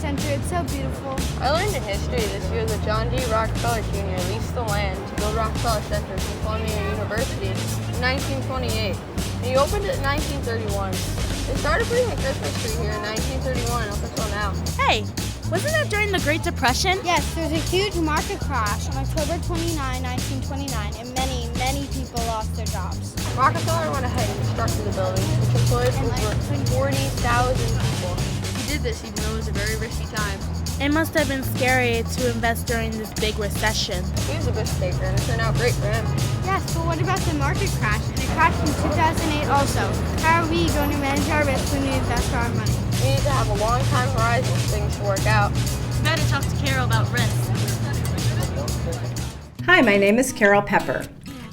Center. It's so beautiful. I learned in history this year that John D. Rockefeller Jr. leased the land to build Rockefeller Center from Columbia University in 1928. And he opened it in 1931. They started putting a Christmas tree here in 1931 up until now. Hey, wasn't that during the Great Depression? Yes, there was a huge market crash on October 29, 1929, and many people lost their jobs. Rockefeller went ahead and constructed the building, which employed over 40,000 people. He did this even though it was a very risky time. It must have been scary to invest during this big recession. He was a risk taker, and it turned out great for him. Yes, but what about the market crash? And it crashed in 2008 also. How are we going to manage our risk when we invest our money? We need to have a long time horizon for things to work out. You better talk to Carol about risk. Hi, my name is Carol Pepper,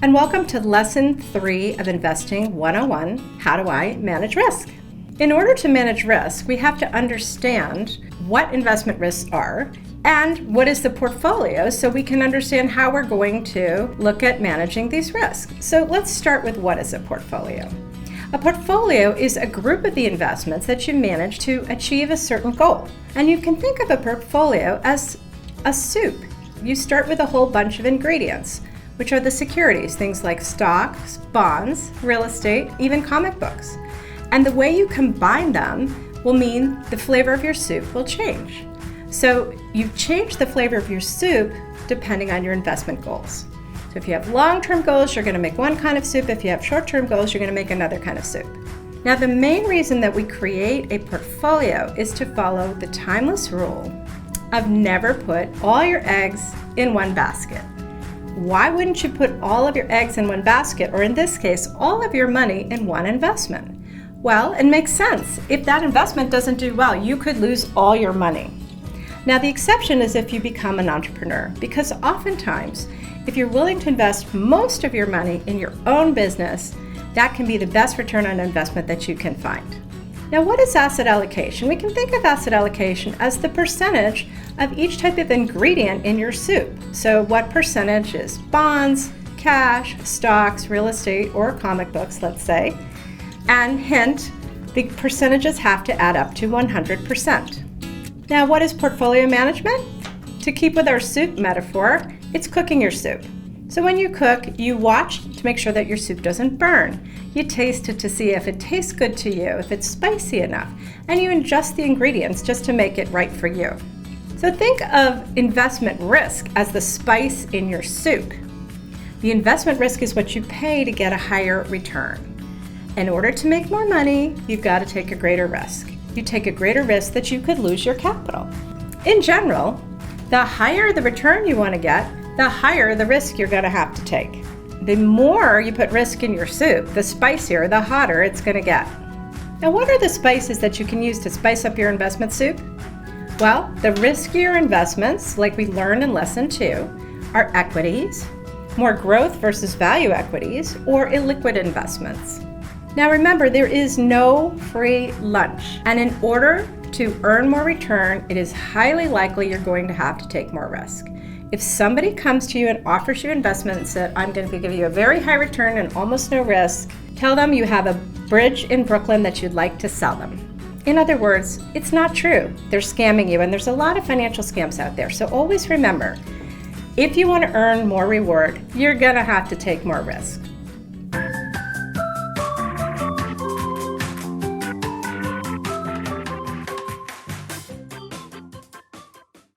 and welcome to Lesson 3 of Investing 101, How Do I Manage Risk? In order to manage risk, we have to understand what investment risks are and what is the portfolio so we can understand how we're going to look at managing these risks. So let's start with what is a portfolio. A portfolio is a group of the investments that you manage to achieve a certain goal. And you can think of a portfolio as a soup. You start with a whole bunch of ingredients, which are the securities, things like stocks, bonds, real estate, even comic books. And the way you combine them will mean the flavor of your soup will change. So you change the flavor of your soup depending on your investment goals. So if you have long-term goals, you're going to make one kind of soup. If you have short-term goals, you're going to make another kind of soup. Now, the main reason that we create a portfolio is to follow the timeless rule of never put all your eggs in one basket. Why wouldn't you put all of your eggs in one basket, or in this case, all of your money in one investment? Well, it makes sense. If that investment doesn't do well, you could lose all your money. Now, the exception is if you become an entrepreneur, because oftentimes, if you're willing to invest most of your money in your own business, that can be the best return on investment that you can find. Now, what is asset allocation? We can think of asset allocation as the percentage of each type of ingredient in your soup. So what percentage is bonds, cash, stocks, real estate, or comic books, let's say. And hint, the percentages have to add up to 100%. Now, what is portfolio management? To keep with our soup metaphor, it's cooking your soup. So when you cook, you watch to make sure that your soup doesn't burn. You taste it to see if it tastes good to you, if it's spicy enough, and you adjust the ingredients just to make it right for you. So think of investment risk as the spice in your soup. The investment risk is what you pay to get a higher return. In order to make more money, you've got to take a greater risk. You take a greater risk that you could lose your capital. In general, the higher the return you want to get, the higher the risk you're going to have to take. The more you put risk in your soup, the spicier, the hotter it's going to get. Now, what are the spices that you can use to spice up your investment soup? Well, the riskier investments, like we learned in Lesson 2, are equities, more growth versus value equities, or illiquid investments. Now remember, there is no free lunch, and in order to earn more return, it is highly likely you're going to have to take more risk. If somebody comes to you and offers you investment and said, I'm going to give you a very high return and almost no risk, tell them you have a bridge in Brooklyn that you'd like to sell them. In other words, it's not true. They're scamming you, and there's a lot of financial scams out there. So always remember, if you want to earn more reward, you're going to have to take more risk.